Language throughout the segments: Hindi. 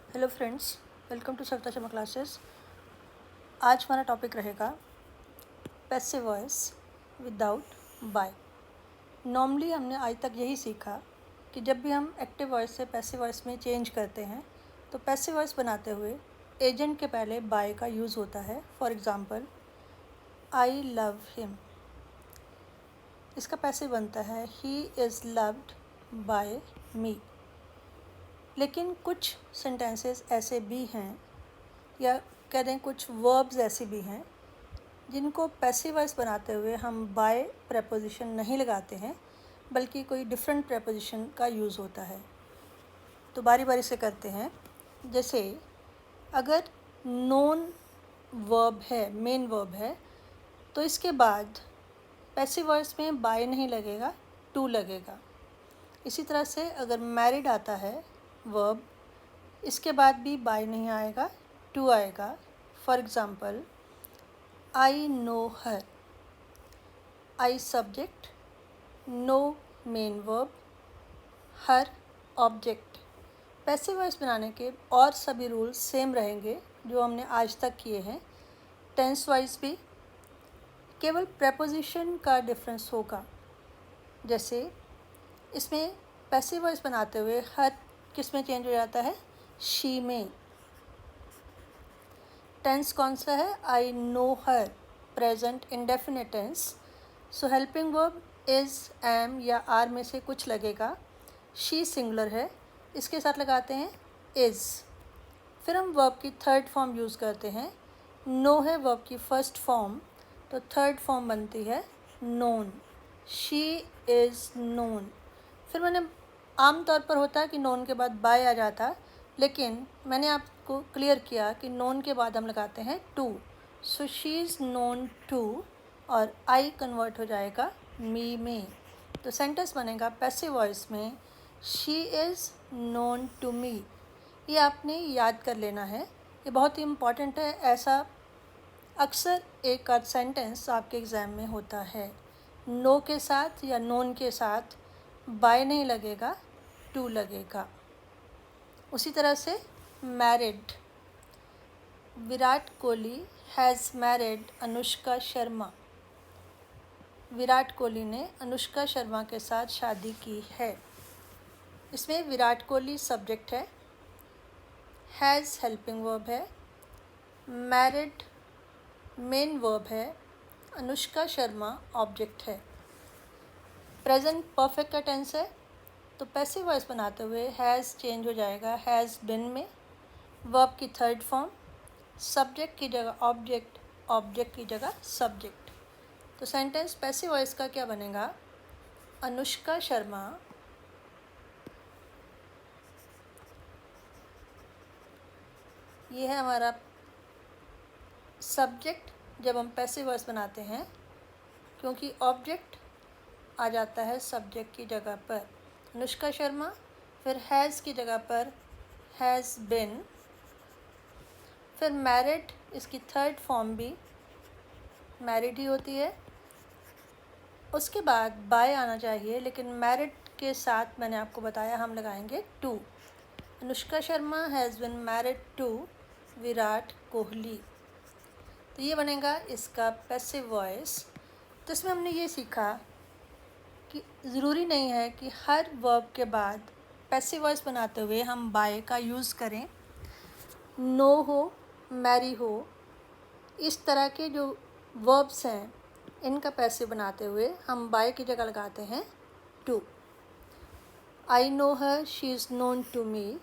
Hello friends, welcome to Savita Sharma classes. आज हमारा टॉपिक रहेगा passive voice without by. Normally हमने आज तक यही सीखा कि जब भी हम एक्टिव वॉइस से पैसिव वॉइस में चेंज करते हैं तो पैसिव वॉइस बनाते हुए एजेंट के पहले बाय का यूज़ होता है। For example, I love him, इसका पैसिव बनता है ही इज़ लव्ड बाय मी। लेकिन कुछ सेंटेंसेस ऐसे भी हैं या कह दें कुछ वर्ब्स ऐसे भी हैं जिनको पैसिव वॉइस बनाते हुए हम बाय प्रेपोजिशन नहीं लगाते हैं, बल्कि कोई डिफरेंट प्रेपोजिशन का यूज़ होता है। तो बारी बारी से करते हैं। जैसे अगर नोन वर्ब है, मेन वर्ब है, तो इसके बाद पैसिव वॉइस में बाय नहीं लगेगा, टू लगेगा। इसी तरह से अगर मैरिड आता है वर्ब, इसके बाद भी बाय नहीं आएगा, टू आएगा। For example, I know her, I subject, no main verb, her object. Passive voice बनाने के और सभी रूल्स सेम रहेंगे जो हमने आज तक किए हैं। टेंस वाइज भी केवल प्रेपोजिशन का डिफरेंस होगा। जैसे इसमें पैसिव वॉइस बनाते हुए हर किस में चेंज हो जाता है, शी में। टेंस कौन सा है, I know her, present indefinite tense. So helping verb is, am या आर में से कुछ लगेगा। शी सिंगुलर है, इसके साथ लगाते हैं इज़। फिर हम वर्ब की थर्ड फॉर्म यूज़ करते हैं। नो है वर्ब की फर्स्ट फॉर्म, तो थर्ड फॉर्म बनती है नोन, शी इज़ नोन। फिर मैंने आम तौर पर होता है कि नोन के बाद बाय आ जाता, लेकिन मैंने आपको क्लियर किया कि नोन के बाद हम लगाते हैं to. So she is known to और आई कन्वर्ट हो जाएगा मी में। तो सेंटेंस बनेगा पैसिव वॉइस में, she is known to me. ये आपने याद कर लेना है, ये बहुत ही इम्पॉर्टेंट है। ऐसा अक्सर एक आध सेंटेंस आपके एग्ज़ाम में होता है। नो के साथ या नोन के साथ बाय नहीं लगेगा, टू लगेगा। उसी तरह से married, Virat Kohli has married Anushka Sharma. Virat Kohli ने अनुष्का शर्मा के साथ शादी की है। इसमें विराट कोहली सब्जेक्ट है, हैज़ हेल्पिंग वर्ब है, मैरिड मेन वर्ब है, अनुष्का शर्मा ऑब्जेक्ट है। प्रेजेंट परफेक्ट का टेंस है, तो पैसिव वॉइस बनाते हुए हैज़ चेंज हो जाएगा हैज़ बिन में। वर्ब की थर्ड फॉर्म, सब्जेक्ट की जगह ऑब्जेक्ट, ऑब्जेक्ट की जगह सब्जेक्ट। तो सेंटेंस पैसिव वॉइस का क्या बनेगा, अनुष्का शर्मा ये है हमारा सब्जेक्ट जब हम पैसिव वॉइस बनाते हैं, क्योंकि ऑब्जेक्ट आ जाता है सब्जेक्ट की जगह पर। अनुष्का शर्मा, फिर हैज़ की जगह पर हैज़ बिन, फिर मैरिड, इसकी थर्ड फॉर्म भी मैरिड ही होती है। उसके बाद बाय आना चाहिए, लेकिन मैरिड के साथ मैंने आपको बताया हम लगाएंगे to. Anushka Sharma has been married to Virat Kohli. तो ये बनेगा इसका पैसिव वॉइस। तो इसमें हमने ये सीखा कि ज़रूरी नहीं है कि हर वर्ब के बाद पैसिव वॉइस बनाते हुए हम बाय का यूज़ करें। नो हो, मैरी हो, इस तरह के जो वर्ब्स हैं इनका पैसिव बनाते हुए हम बाय की जगह लगाते हैं to. I know her, she is known to me.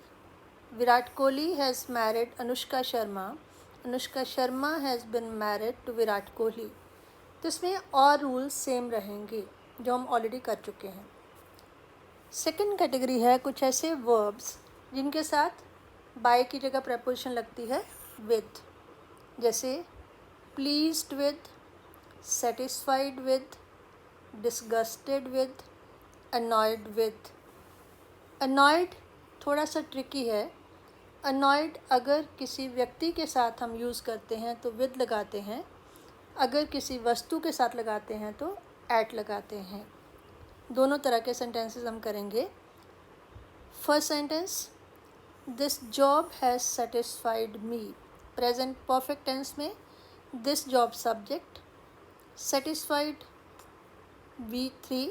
Virat Kohli has married Anushka Sharma, Anushka Sharma has been married to Virat Kohli. तो इसमें और रूल्स सेम रहेंगे जो हम ऑलरेडी कर चुके हैं। सेकंड कैटेगरी है कुछ ऐसे वर्ब्स जिनके साथ बाय की जगह प्रेपोजिशन लगती है विद। जैसे pleased with, satisfied with, disgusted with, annoyed with. Annoyed थोड़ा सा ट्रिकी है। अनॉयड अगर किसी व्यक्ति के साथ हम यूज़ करते हैं तो विद लगाते हैं, अगर किसी वस्तु के साथ लगाते हैं तो एट लगाते हैं। दोनों तरह के सेंटेंसेस हम करेंगे। First sentence, this job has satisfied me. Present perfect tense में this job subject, satisfied V3,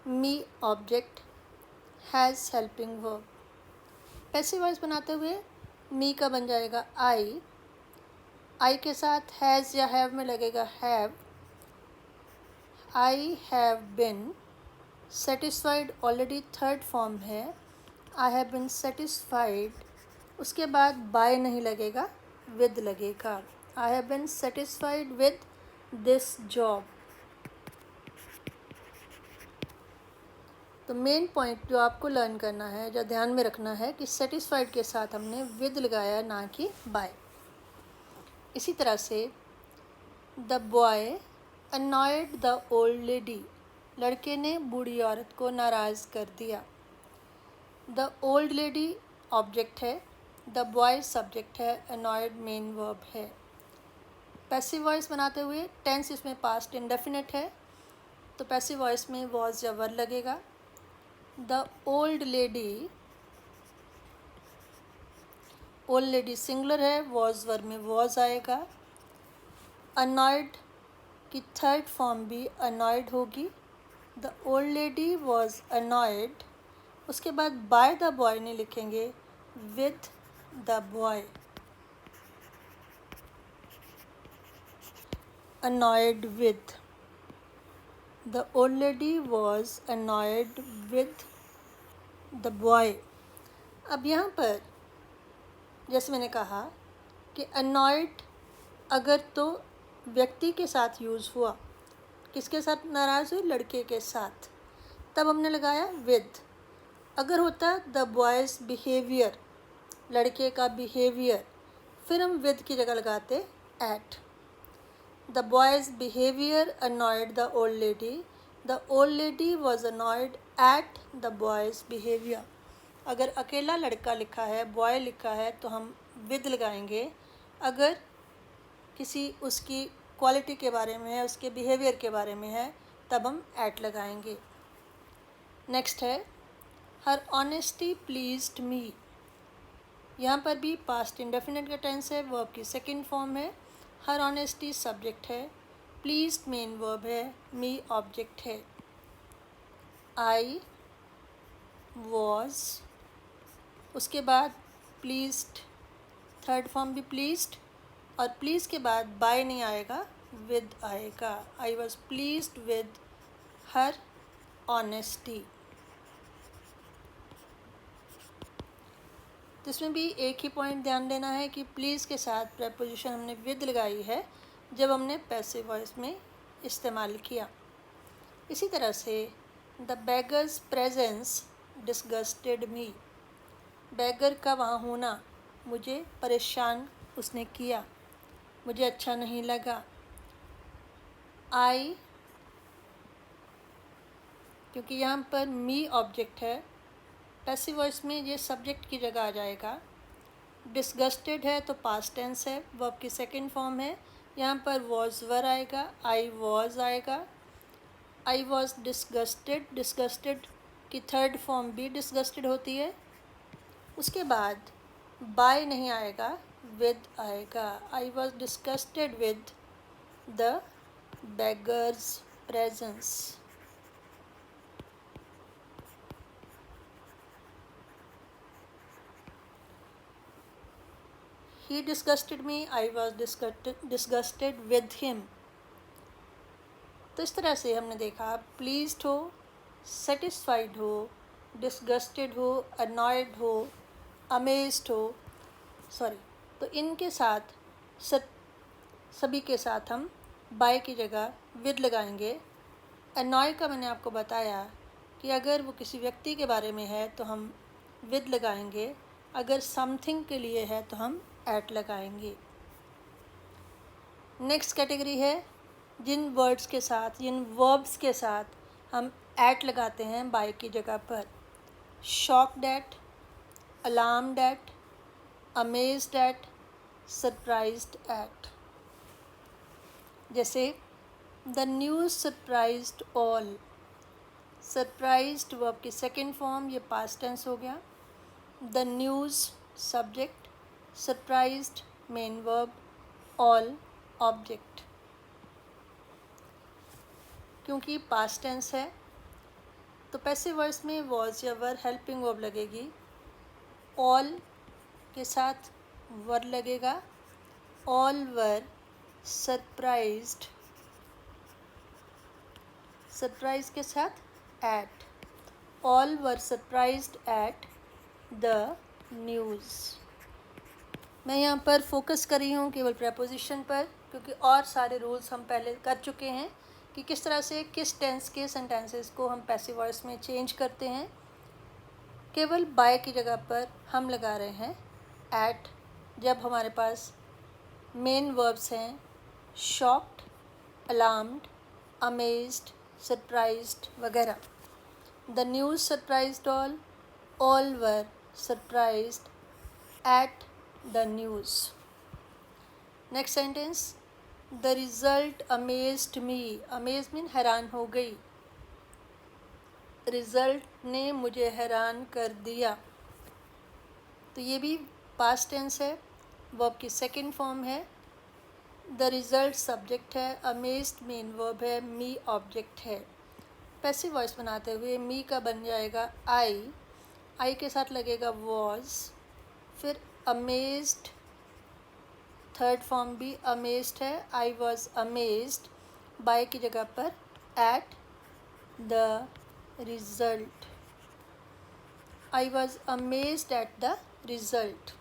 me object, has helping verb. Passive voice बनाते हुए मी का बन जाएगा आई के साथ हैज़ या हैव में लगेगा have. I have been satisfied already third form है, आई हैव बिन सेटिस्फाइड। उसके बाद बाय नहीं लगेगा, विद लगेगा। I have been satisfied with this job. तो मेन पॉइंट जो आपको लर्न करना है, जो ध्यान में रखना है कि सेटिस्फाइड के साथ हमने विद लगाया, ना कि बाय। इसी तरह से the boy annoyed the old lady, लड़के ने बूढ़ी औरत को नाराज़ कर दिया। द ओल्ड लेडी ऑब्जेक्ट है, द बॉय सब्जेक्ट है, अनॉयड मेन वर्ब है। पैसिव वॉइस बनाते हुए टेंस इसमें पास्ट इंडेफिनिट है, तो पैसिव वॉइस में वॉज या वर लगेगा। The old lady, old lady singular है, वॉज वर में वॉज आएगा। अनॉयड की थर्ड फॉर्म भी अनॉयड होगी। The old lady was annoyed. उसके बाद बाय द बॉय नहीं लिखेंगे, with the boy. Annoyed with, the old lady was annoyed with the boy. अब यहाँ पर जैसे मैंने कहा कि अनॉयड अगर तो व्यक्ति के साथ यूज़ हुआ, किसके साथ नाराज़ हुई, लड़के के साथ, तब हमने लगाया विद। अगर होता द बॉयज़ बिहेवियर, लड़के का बिहेवियर, फिर हम विद की जगह लगाते at. The boys behaviour annoyed the old lady, the old lady was annoyed at the boys behaviour. अगर अकेला लड़का लिखा है, बॉय लिखा है, तो हम विद लगाएंगे। अगर किसी उसकी क्वालिटी के बारे में है, उसके बिहेवियर के बारे में है, तब हम एट लगाएंगे। नेक्स्ट है हर ऑनेस्टी प्लीज्ड मी। यहाँ पर भी पास्ट इंडेफिनिट का टेंस है, वर्ब की सेकंड फॉर्म है। हर ऑनेस्टी सब्जेक्ट है, प्लीज्ड मेन वर्ब है, मी ऑब्जेक्ट है। आई वॉज, उसके बाद प्लीज्ड, थर्ड फॉर्म भी प्लीज्ड, और प्लीज़ के बाद बाय नहीं आएगा, विद आएगा। I was pleased with her honesty. तो इसमें भी एक ही पॉइंट ध्यान देना है कि प्लीज़ के साथ प्रेपोजिशन हमने विद लगाई है जब हमने पैसिव वॉइस में इस्तेमाल किया। इसी तरह से द बेगर्स प्रेजेंस डिस्गस्टेड मी। बेगर का वहाँ होना मुझे परेशान उसने किया, मुझे अच्छा नहीं लगा। आई, क्योंकि यहाँ पर मी ऑब्जेक्ट है, पैसिव वॉइस में ये सब्जेक्ट की जगह आ जाएगा। डिस्गस्टेड है तो पास्ट टेंस है, वर्ब की सेकंड फॉर्म है, यहाँ पर वॉज वर आएगा, आई वॉज आएगा। आई वॉज डिस्गस्टेड, डिस्गस्टेड की थर्ड फॉर्म भी डिस्गस्टेड होती है। उसके बाद बाय नहीं आएगा, विद आएगा। I was disgusted with the beggars presence. He disgusted me, I was disgusted with him। तो इस तरह से हमने देखा प्लीज्ड हो, सेटिस्फाइड हो, डिस्गस्टेड हो, अनॉयड हो, अमेज्ड हो, सॉरी, तो इनके साथ सभी के साथ हम बाय की जगह विद लगाएंगे। अनॉय का मैंने आपको बताया कि अगर वो किसी व्यक्ति के बारे में है तो हम विद लगाएंगे, अगर समथिंग के लिए है तो हम एट लगाएंगे। नेक्स्ट कैटेगरी है जिन वर्ड्स के साथ, जिन वर्ब्स के साथ हम एट लगाते हैं बाय की जगह पर। Shocked at, alarmed at, amazed at, surprised at. जैसे the news surprised all. Surprised verb की सेकंड फॉर्म, ये पास्ट टेंस हो गया। The news subject, surprised main verb, all object. क्योंकि पास्ट टेंस है तो पैसिव वॉइस में वॉज या वर हेल्पिंग वर्ब लगेगी, ऑल के साथ वर लगेगा, ऑल वर सरप्राइज्ड, सरप्राइज के साथ at, all were surprised at the news. मैं यहाँ पर फोकस कर रही हूँ केवल प्रेपोजिशन पर, क्योंकि और सारे रूल्स हम पहले कर चुके हैं कि किस तरह से किस टेंस के सेंटेंसेस को हम पैसिव वॉइस में चेंज करते हैं। केवल बाय की जगह पर हम लगा रहे हैं एट, जब हमारे पास मेन वर्ब्स हैं शॉक्ड, अलार्म्ड, अमेज्ड, सरप्राइज्ड वगैरह। The news surprised all were surprised at the news. Next sentence, the result amazed me, amaze mean हैरान हो गई, रिज़ल्ट ने मुझे हैरान कर दिया। तो ये भी पास्ट टेंस है, वर्ब की सेकंड फॉर्म है। द रिज़ल्ट सब्जेक्ट है, अमेज्ड मेन वर्ब है, मी ऑब्जेक्ट है। पैसिव वॉइस बनाते हुए मी का बन जाएगा आई के साथ लगेगा वॉज, फिर अमेज्ड, थर्ड फॉर्म भी अमेज्ड है, आई वॉज अमेज्ड, बाय की जगह पर at the result, I was amazed at the result.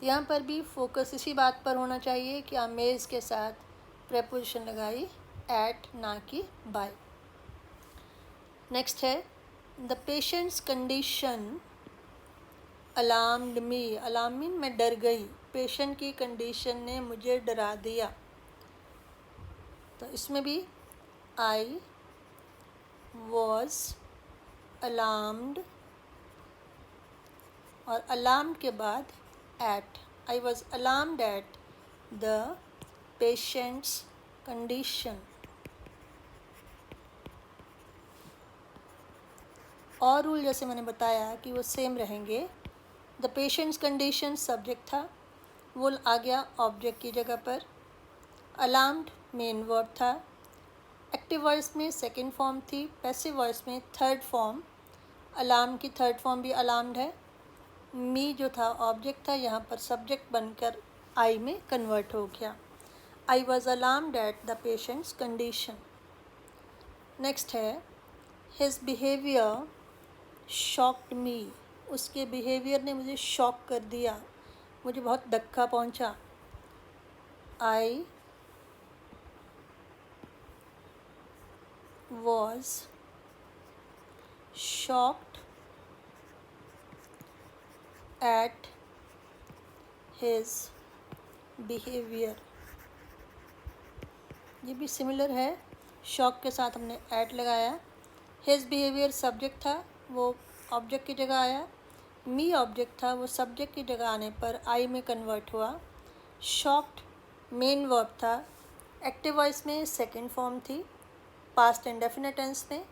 यहाँ पर भी फोकस इसी बात पर होना चाहिए कि अमेज के साथ प्रेपोजिशन लगाई एट, ना कि बाय। नेक्स्ट है the patient's condition alarmed me, alarm mean मैं डर गई, पेशेंट की कंडीशन ने मुझे डरा दिया। तो इसमें भी आई वॉज अलार्म्ड और अलार्म्ड के बाद at, I was alarmed at the patient's condition. और रूल जैसे मैंने बताया कि वो सेम रहेंगे। द पेशेंट्स कंडीशन सब्जेक्ट था, वो आ गया ऑब्जेक्ट की जगह पर। अलार्म्ड मेन वर्ब था, एक्टिव वॉइस में सेकंड फॉर्म थी, पैसिव वॉइस में थर्ड फॉर्म, अलार्म की थर्ड फॉर्म भी अलार्म्ड है। मी जो था ऑब्जेक्ट था, यहाँ पर सब्जेक्ट बनकर आई में कन्वर्ट हो गया। आई was alarmed at the patient's condition. Next है हिज बिहेवियर शॉक्ड मी, उसके बिहेवियर ने मुझे शॉक कर दिया, मुझे बहुत धक्का पहुंचा। I was shocked at his behaviour. ये भी सिमिलर है, शॉक के साथ हमने एट लगाया। हिज बिहेवियर सब्जेक्ट था, वो ऑब्जेक्ट की जगह आया। मी ऑब्जेक्ट था, वो सब्जेक्ट की जगह आने पर आई में कन्वर्ट हुआ। शॉक्ड मेन वर्ब था, एक्टिव वॉइस में सेकंड फॉर्म थी, पास्ट इंडेफिनिट टेंस में।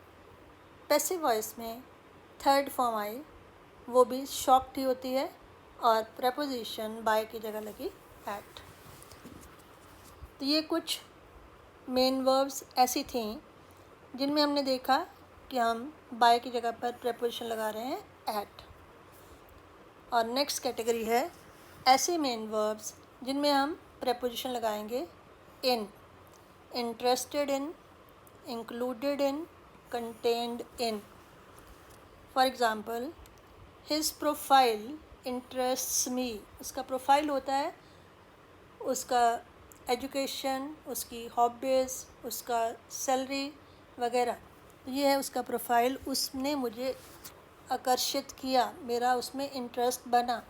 पैसिव वॉइस में थर्ड फॉर्म आई, वो भी शॉक्ड ही होती है और प्रेपोजिशन बाय की जगह लगी एट। तो ये कुछ मेन वर्ब्स ऐसी थी जिनमें हमने देखा कि हम बाय की जगह पर प्रेपोजिशन लगा रहे हैं एट। और नेक्स्ट कैटेगरी है ऐसे मेन वर्ब्स जिनमें हम प्रेपोजिशन लगाएंगे in, interested in, included in, contained in. For example his profile interests me, उसका प्रोफाइल होता है उसका एजुकेशन, उसकी हॉबीज़, उसका सैलरी वगैरह, ये है उसका प्रोफाइल, उसने मुझे आकर्षित किया, मेरा उसमें इंटरेस्ट बना।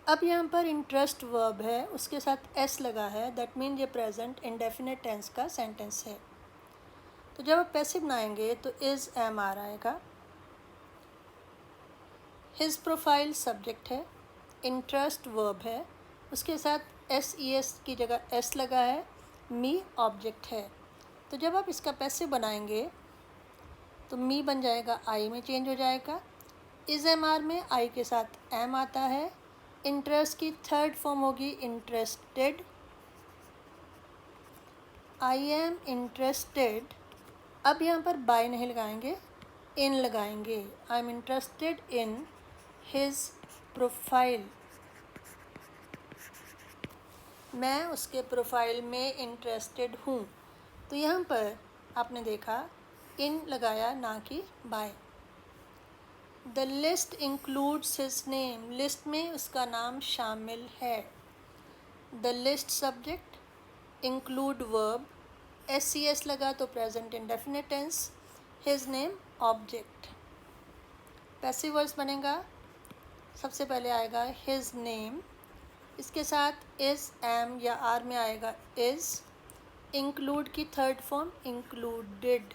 अब यहाँ पर इंटरेस्ट वर्ब है, उसके साथ एस लगा है, दैट मीन ये प्रेजेंट इंडेफिनिट टेंस का सेंटेंस है। तो जब आप पैसिव बनाएंगे तो इज़ एम आ आएगा। हिज प्रोफाइल सब्जेक्ट है, इंटरेस्ट वर्ब है, उसके साथ एस ई एस की जगह एस लगा है, मी ऑब्जेक्ट है। तो जब आप इसका पैसिव बनाएंगे तो मी बन जाएगा आई में चेंज हो जाएगा, इस एम आर में आई के साथ एम आता है। इंटरेस्ट की थर्ड फॉर्म होगी इंटरेस्टेड। I am interested. अब यहाँ पर बाय नहीं लगाएंगे, इन लगाएंगे। I am interested in his profile. मैं उसके प्रोफाइल में इंटरेस्टेड हूँ। तो यहाँ पर आपने देखा इन लगाया, ना कि by. The list includes his name. List में उसका नाम शामिल है। The list subject, include verb, SES लगा तो present indefinite tense, his name object. Passive voice बनेगा, सबसे पहले आएगा हिज नेम, इसके साथ इज, एम या आर में आएगा इज। इंक्लूड की थर्ड फॉर्म इंक्लूडेड,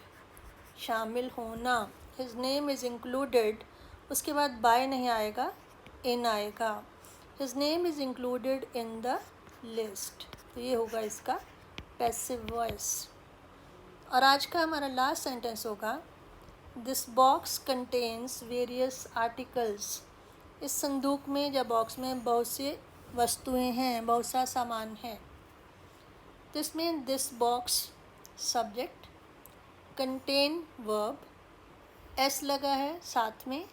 शामिल होना। हिज नेम इज़ इंक्लूडेड, उसके बाद बाय नहीं आएगा, इन आएगा। His name is included in the list. तो ये होगा इसका पैसिव वॉइस। और आज का हमारा लास्ट सेंटेंस होगा this box contains various articles. इस संदूक में या बॉक्स में बहुत सी वस्तुएं हैं, बहुत सा सामान है। तो इसमें this box subject, contain verb, S लगा है साथ में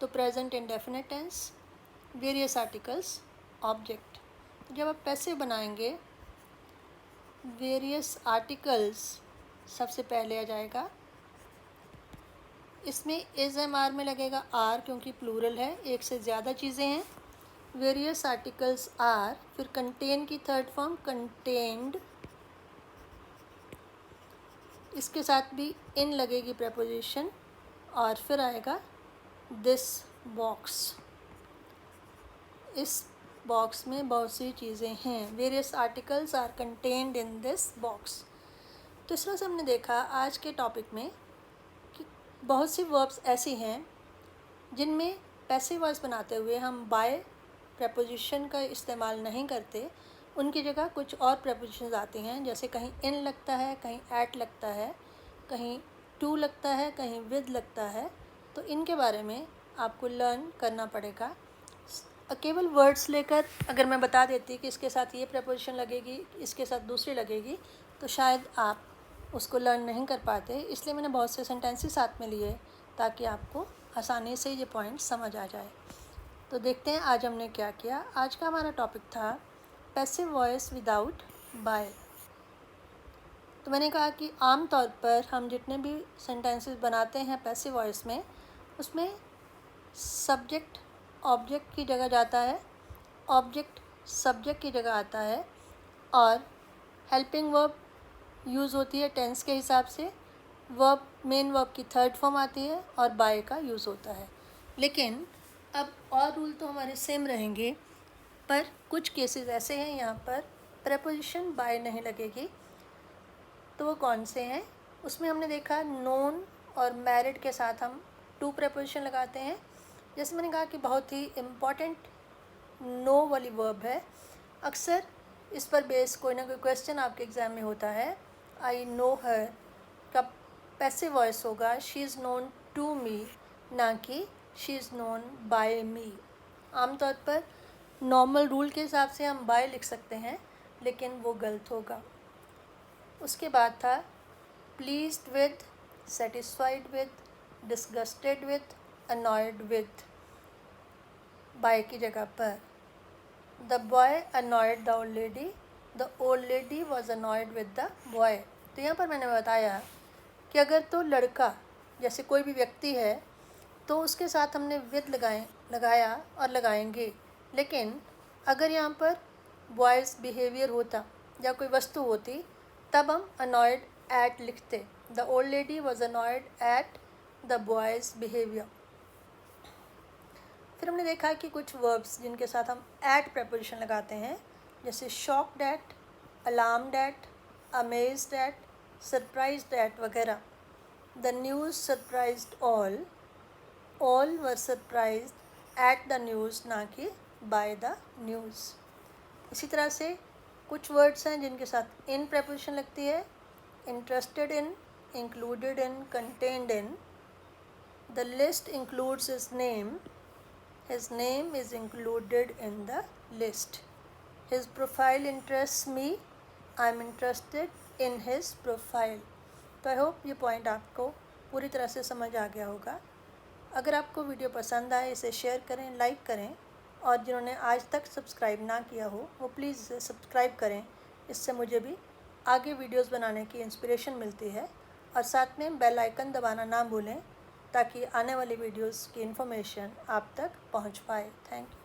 तो present indefinite tense, various articles object. जब आप पैसिव बनाएंगे, वेरियस आर्टिकल्स सबसे पहले आ जाएगा। इसमें इज एम आर में लगेगा आर, क्योंकि प्लूरल है, एक से ज़्यादा चीज़ें हैं। वेरियस आर्टिकल्स आर, फिर कंटेन की थर्ड फॉर्म कंटेन्ड, इसके साथ भी इन लगेगी प्रेपोजिशन, और फिर आएगा दिस बॉक्स। इस बॉक्स में बहुत सी चीज़ें हैं। Various articles are contained in this box. तो इस तरह से हमने देखा आज के टॉपिक में कि बहुत सी वर्ब्स ऐसी हैं जिनमें पैसिव वॉइस बनाते हुए हम बाय प्रेपोजिशन का इस्तेमाल नहीं करते, उनकी जगह कुछ और प्रेपोजिशंस आती हैं। जैसे कहीं इन लगता है, कहीं एट लगता है, कहीं टू लगता है, कहीं विद लगता है। तो इनके बारे में आपको लर्न करना पड़ेगा। केवल वर्ड्स लेकर अगर मैं बता देती कि इसके साथ ये प्रेपोजिशन लगेगी, इसके साथ दूसरी लगेगी, तो शायद आप उसको लर्न नहीं कर पाते। इसलिए मैंने बहुत से सेंटेंसेस साथ में लिए ताकि आपको आसानी से ये पॉइंट समझ आ जाए। तो देखते हैं आज हमने क्या किया। आज का हमारा टॉपिक था पैसिव वॉइस विदाउट बाय। तो मैंने कहा कि आम तौर पर हम जितने भी सेंटेंसेस बनाते हैं पैसिव वॉइस में, उसमें सब्जेक्ट ऑब्जेक्ट की जगह जाता है, ऑब्जेक्ट सब्जेक्ट की जगह आता है, और हेल्पिंग वर्ब यूज़ होती है टेंस के हिसाब से, वर्ब मेन वर्ब की थर्ड फॉर्म आती है, और बाय का यूज़ होता है। लेकिन अब और रूल तो हमारे सेम रहेंगे, पर कुछ केसेस ऐसे हैं यहाँ पर प्रेपोजिशन बाय नहीं लगेगी। तो वो कौन से हैं? उसमें हमने देखा नोन और मैरिड के साथ हम टू प्रेपोजिशन लगाते हैं। जैसे मैंने कहा कि बहुत ही इम्पॉर्टेंट नो वाली वर्ब है। अक्सर इस पर बेस कोई ना कोई क्वेश्चन आपके एग्ज़ाम में होता है। आई नो हर का पैसिव वॉइस होगा she is known to me, ना कि she is known by me. आमतौर पर नॉर्मल रूल के हिसाब से हम बाय लिख सकते हैं, लेकिन वो गलत होगा। उसके बाद था pleased with, satisfied with, disgusted with, annoyed with, by की जगह पर। The boy annoyed the old lady, the old lady was annoyed with the boy. तो यहाँ पर मैंने बताया कि अगर तो लड़का जैसे कोई भी व्यक्ति है तो उसके साथ हमने विद लगाया और लगाएंगे। लेकिन अगर यहाँ पर बॉयज़ बिहेवियर होता या कोई वस्तु होती तब हम अनॉयड एट लिखते। The old lady was annoyed at the boys behaviour. फिर हमने देखा कि कुछ वर्ब्स जिनके साथ हम एट प्रेपोजिशन लगाते हैं, जैसे shocked at, alarmed at, amazed at, surprised at वगैरह। The news surprised all were surprised at the news, ना कि बाय द न्यूज़। इसी तरह से कुछ वर्ड्स हैं जिनके साथ इन प्रेपोजिशन लगती है, interested in, included in, contained in. The list includes his name. His name is included in the list. His profile interests me. I am interested in his profile. तो आई होप ये पॉइंट आपको पूरी तरह से समझ आ गया होगा। अगर आपको वीडियो पसंद आए इसे शेयर करें, लाइक करें, और जिन्होंने आज तक सब्सक्राइब ना किया हो वो प्लीज़ इसे सब्सक्राइब करें। इससे मुझे भी आगे वीडियोस बनाने की इंस्पिरेशन मिलती है। और साथ में बेल आइकन दबाना ना भूलें ताकि आने वाली वीडियोस की इन्फॉर्मेशन आप तक पहुंच पाए। Thank you.